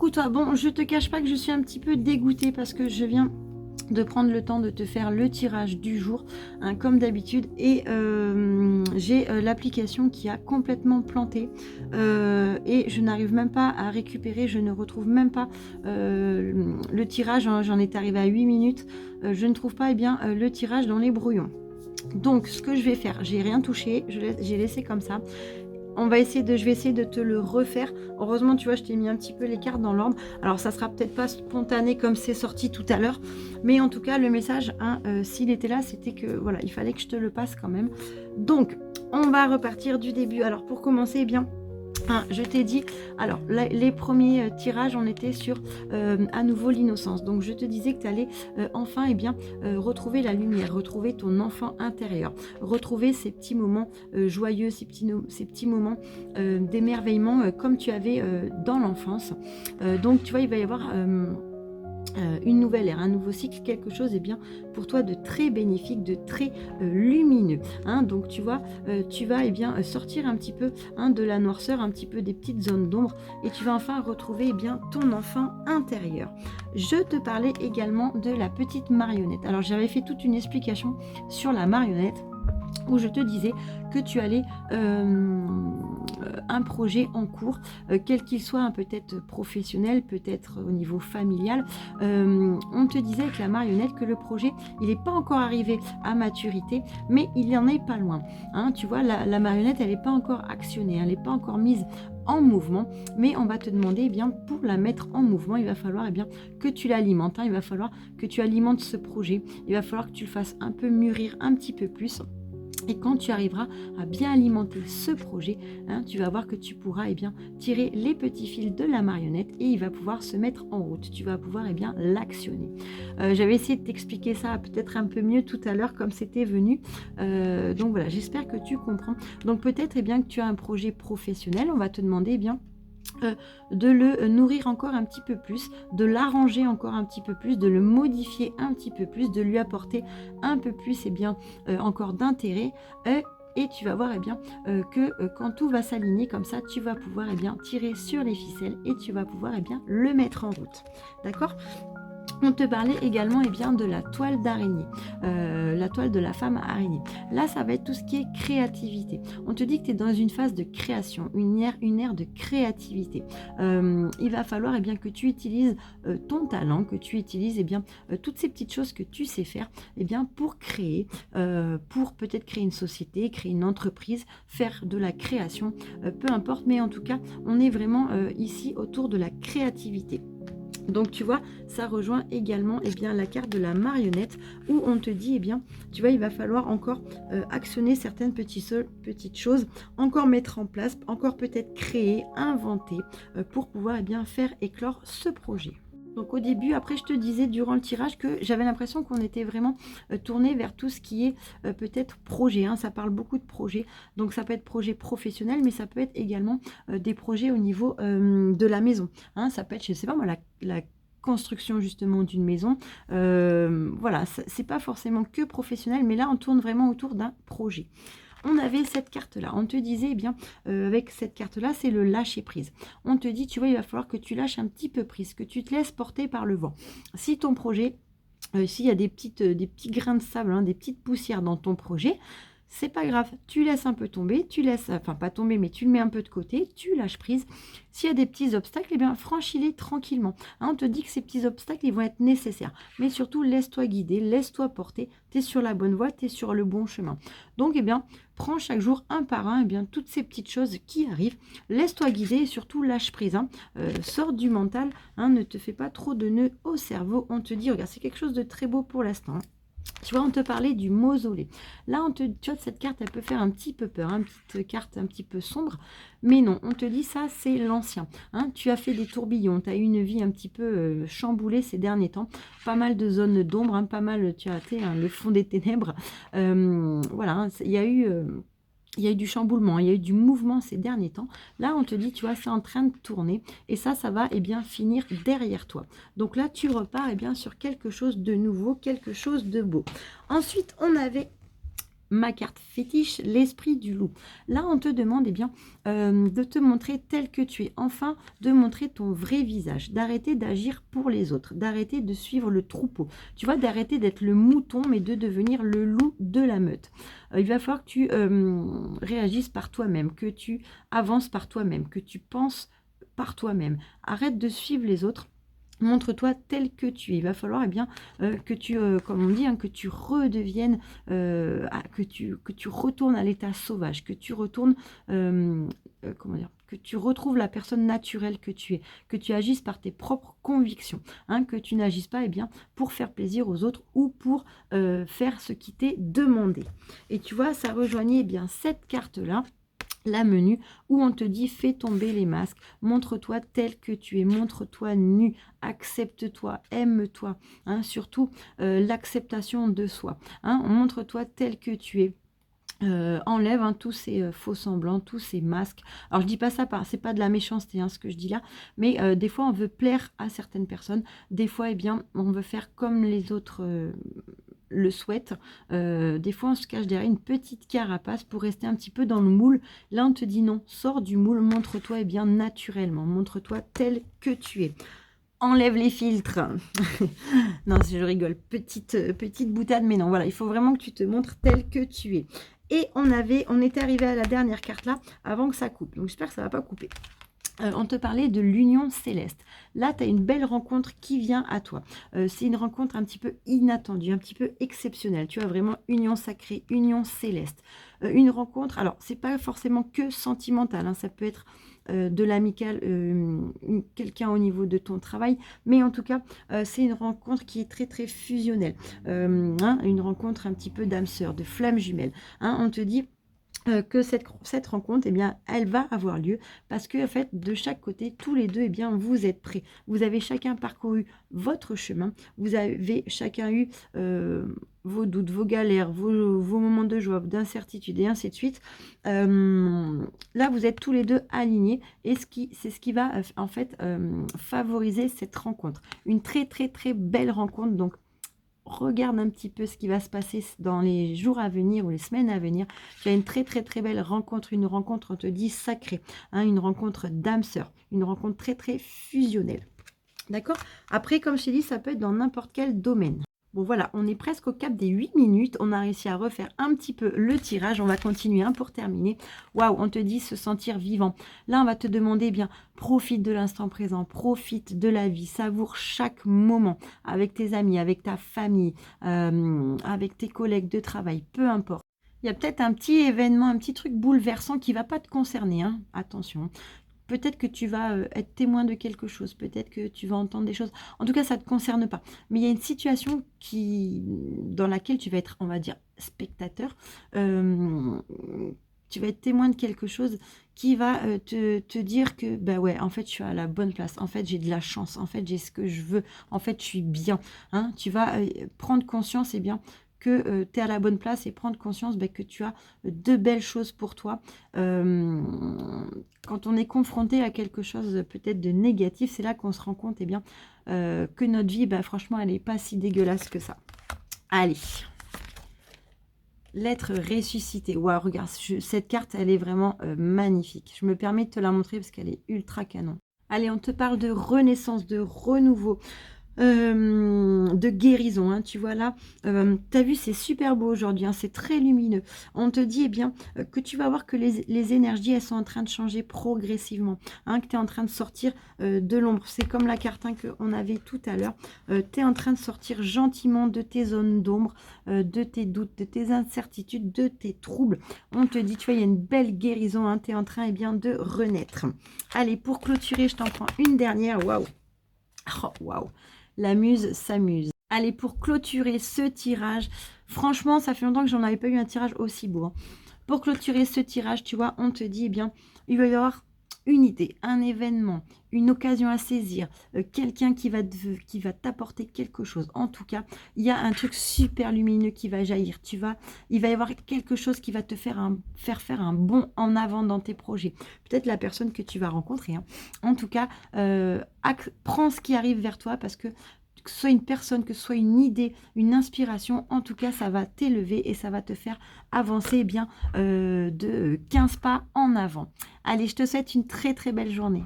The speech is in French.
Coucou toi, bon je te cache pas que je suis un petit peu dégoûtée parce que je viens de prendre le temps de te faire le tirage du jour, hein, comme d'habitude, et j'ai l'application qui a complètement planté et je n'arrive même pas à récupérer, je ne retrouve même pas le tirage, hein, j'en étais arrivée à 8 minutes, je ne trouve pas le tirage dans les brouillons. Donc ce que je vais faire, j'ai rien touché, j'ai laissé comme ça. Je vais essayer de te le refaire. Heureusement, tu vois, je t'ai mis un petit peu les cartes dans l'ordre. Alors, ça sera peut-être pas spontané comme c'est sorti tout à l'heure. Mais en tout cas, le message, hein, s'il était là, c'était que, voilà, il fallait que je te le passe quand même. Donc, on va repartir du début. Alors, pour commencer, eh bien... je t'ai dit, alors les premiers tirages, on était sur à nouveau l'innocence. Donc je te disais que tu allais enfin retrouver la lumière, retrouver ton enfant intérieur, retrouver ces petits moments joyeux, ces petits moments d'émerveillement comme tu avais dans l'enfance. Donc tu vois, il va y avoir... une nouvelle ère, un nouveau cycle, quelque chose pour toi de très bénéfique, de très lumineux. Hein. Donc tu vois, tu vas sortir un petit peu de la noirceur, un petit peu des petites zones d'ombre et tu vas enfin retrouver ton enfant intérieur. Je te parlais également de la petite marionnette. Alors j'avais fait toute une explication sur la marionnette où je te disais que tu allais un projet en cours, quel qu'il soit, hein, peut-être professionnel, peut-être au niveau familial. On te disait avec la marionnette que le projet, il n'est pas encore arrivé à maturité, mais il n'en est pas loin. Hein, tu vois, la marionnette, elle n'est pas encore actionnée, elle n'est pas encore mise en mouvement, mais on va te demander pour la mettre en mouvement, il va falloir que tu l'alimentes, hein, il va falloir que tu alimentes ce projet, il va falloir que tu le fasses un peu mûrir un petit peu plus. Et quand tu arriveras à bien alimenter ce projet, hein, tu vas voir que tu pourras tirer les petits fils de la marionnette et il va pouvoir se mettre en route. Tu vas pouvoir l'actionner. J'avais essayé de t'expliquer ça peut-être un peu mieux tout à l'heure comme c'était venu. Donc voilà, j'espère que tu comprends. Donc peut-être que tu as un projet professionnel, on va te demander de le nourrir encore un petit peu plus, de l'arranger encore un petit peu plus, de le modifier un petit peu plus, de lui apporter un peu plus encore d'intérêt. Et tu vas voir que quand tout va s'aligner comme ça, tu vas pouvoir tirer sur les ficelles et tu vas pouvoir le mettre en route. D'accord ? On te parlait également de la toile d'araignée, la toile de la femme araignée. Là, ça va être tout ce qui est créativité. On te dit que tu es dans une phase de création, une ère de créativité. Il va falloir que tu utilises ton talent, que tu utilises toutes ces petites choses que tu sais faire pour créer, pour peut-être créer une société, créer une entreprise, faire de la création, peu importe. Mais en tout cas, on est vraiment ici autour de la créativité. Donc tu vois, ça rejoint également la carte de la marionnette où on te dit, tu vois, il va falloir encore actionner certaines petites choses, encore mettre en place, encore peut-être créer, inventer pour pouvoir faire éclore ce projet. Donc au début, après je te disais durant le tirage que j'avais l'impression qu'on était vraiment tourné vers tout ce qui est peut-être projet, hein, ça parle beaucoup de projets, donc ça peut être projet professionnel, mais ça peut être également des projets au niveau de la maison, hein, ça peut être, je sais pas moi, la construction justement d'une maison, voilà, c'est pas forcément que professionnel, mais là on tourne vraiment autour d'un projet. On avait cette carte-là. On te disait, avec cette carte-là, c'est le lâcher-prise. On te dit, tu vois, il va falloir que tu lâches un petit peu prise, que tu te laisses porter par le vent. Si ton projet, s'il y a des petits grains de sable, hein, des petites poussières dans ton projet, c'est pas grave, tu laisses un peu tomber, enfin pas tomber, mais tu le mets un peu de côté, tu lâches prise. S'il y a des petits obstacles, franchis-les tranquillement. Hein, on te dit que ces petits obstacles, ils vont être nécessaires. Mais surtout, laisse-toi guider, laisse-toi porter. Tu es sur la bonne voie, tu es sur le bon chemin. Donc, prends chaque jour un par un toutes ces petites choses qui arrivent. Laisse-toi guider et surtout lâche prise. Hein. Sors du mental, hein, ne te fais pas trop de nœuds au cerveau. On te dit, regarde, c'est quelque chose de très beau pour l'instant. Tu vois, on te parlait du mausolée. Là, tu vois, cette carte, elle peut faire un petit peu peur, une petite carte un petit peu sombre. Mais non, on te dit ça, c'est l'ancien. Hein, tu as fait des tourbillons, tu as eu une vie un petit peu chamboulée ces derniers temps. Pas mal de zones d'ombre, hein, pas mal, tu as été le fond des ténèbres. Voilà, hein, il y a eu du chamboulement, il y a eu du mouvement ces derniers temps. Là, on te dit, tu vois, c'est en train de tourner. Et ça va finir derrière toi. Donc là, tu repars sur quelque chose de nouveau, quelque chose de beau. Ensuite, on avait ma carte fétiche, l'esprit du loup. Là, on te demande eh bien, de te montrer tel que tu es. Enfin, de montrer ton vrai visage, d'arrêter d'agir pour les autres, d'arrêter de suivre le troupeau. Tu vois, d'arrêter d'être le mouton, mais de devenir le loup de la meute. Il va falloir que tu réagisses par toi-même, que tu avances par toi-même, que tu penses par toi-même. Arrête de suivre les autres. Montre-toi tel que tu es. Il va falloir eh bien, que tu, comme on dit, hein, que tu redeviennes, que tu retournes à l'état sauvage, que tu retournes, comment dire, que tu retrouves la personne naturelle que tu es, que tu agisses par tes propres convictions, hein, que tu n'agisses pas eh bien, pour faire plaisir aux autres ou pour faire ce qui t'est demandé. Et tu vois, ça rejoignait eh bien cette carte-là, la menu, où on te dit fais tomber les masques, montre-toi tel que tu es, montre-toi nu, accepte-toi, aime-toi, hein, surtout l'acceptation de soi, hein, montre-toi tel que tu es. Enlève hein, tous ces faux semblants, tous ces masques. Alors je dis pas ça, c'est pas de la méchanceté hein, ce que je dis là, mais des fois on veut plaire à certaines personnes, des fois eh bien on veut faire comme les autres le souhaitent. Des fois on se cache derrière une petite carapace pour rester un petit peu dans le moule. Là on te dit non, sors du moule, montre-toi eh bien naturellement, montre-toi tel que tu es. Enlève les filtres. Non, je rigole. Petite boutade, mais non, voilà, il faut vraiment que tu te montres tel que tu es. Et on était arrivé à la dernière carte là, avant que ça coupe. Donc j'espère que ça ne va pas couper. On te parlait de l'union céleste. Là, tu as une belle rencontre qui vient à toi. C'est une rencontre un petit peu inattendue, un petit peu exceptionnelle. Tu as vraiment union sacrée, union céleste. Une rencontre, alors, c'est pas forcément que sentimental, hein, ça peut être de l'amical, quelqu'un au niveau de ton travail, mais en tout cas, c'est une rencontre qui est très, très fusionnelle. Hein, une rencontre un petit peu d'âme sœur, de flamme jumelle. Hein, on te dit que cette rencontre, eh bien, elle va avoir lieu parce que, en fait, de chaque côté, tous les deux, eh bien, vous êtes prêts. Vous avez chacun parcouru votre chemin. Vous avez chacun eu vos doutes, vos galères, vos moments de joie, d'incertitude et ainsi de suite. Là, vous êtes tous les deux alignés et c'est ce qui va, en fait, favoriser cette rencontre. Une très, très, très belle rencontre. Donc, regarde un petit peu ce qui va se passer dans les jours à venir ou les semaines à venir. Tu as une très très très belle rencontre, une rencontre on te dit sacrée, hein, une rencontre d'âme sœur, une rencontre très très fusionnelle. D'accord? Après, comme je t'ai dit, ça peut être dans n'importe quel domaine. Bon voilà, on est presque au cap des 8 minutes. On a réussi à refaire un petit peu le tirage. On va continuer hein, pour terminer. Waouh, on te dit se sentir vivant. Là, on va te demander, eh bien, profite de l'instant présent, profite de la vie, savoure chaque moment avec tes amis, avec ta famille, avec tes collègues de travail, peu importe. Il y a peut-être un petit événement, un petit truc bouleversant qui ne va pas te concerner. Hein. Attention. Peut-être que tu vas être témoin de quelque chose, peut-être que tu vas entendre des choses. En tout cas, ça ne te concerne pas. Mais il y a une situation dans laquelle tu vas être, on va dire, spectateur. Tu vas être témoin de quelque chose qui va te dire que, bah ouais, en fait, je suis à la bonne place. En fait, j'ai de la chance. En fait, j'ai ce que je veux. En fait, je suis bien. Hein. Tu vas prendre conscience, eh bien, que tu es à la bonne place et prendre conscience que tu as de belles choses pour toi. Quand on est confronté à quelque chose peut-être de négatif, c'est là qu'on se rend compte eh bien, que notre vie, franchement, elle n'est pas si dégueulasse que ça. Allez, l'être ressuscité. Waouh, regarde, cette carte, elle est vraiment magnifique. Je me permets de te la montrer parce qu'elle est ultra canon. Allez, on te parle de renaissance, de renouveau. De guérison, hein, tu vois là, tu as vu, c'est super beau aujourd'hui, hein, c'est très lumineux. On te dit eh bien que tu vas voir que les énergies, elles sont en train de changer progressivement, hein, que tu es en train de sortir de l'ombre. C'est comme la carte hein, qu'on avait tout à l'heure. Tu es en train de sortir gentiment de tes zones d'ombre, de tes doutes, de tes incertitudes, de tes troubles. On te dit, tu vois, il y a une belle guérison, hein, tu es en train eh bien, de renaître. Allez, pour clôturer, je t'en prends une dernière. Waouh! Oh, waouh! La muse s'amuse. Allez, pour clôturer ce tirage, franchement, ça fait longtemps que j'en avais pas eu un tirage aussi beau. Hein. Pour clôturer ce tirage, tu vois, on te dit, eh bien, il va y avoir une idée, un événement, une occasion à saisir, quelqu'un qui va t'apporter quelque chose. En tout cas, il y a un truc super lumineux qui va jaillir. Il va y avoir quelque chose qui va te faire faire un bond en avant dans tes projets. Peut-être la personne que tu vas rencontrer. Hein. En tout cas, prends ce qui arrive vers toi parce que que ce soit une personne, que ce soit une idée, une inspiration, en tout cas, ça va t'élever et ça va te faire avancer de 15 pas en avant. Allez, je te souhaite une très très belle journée.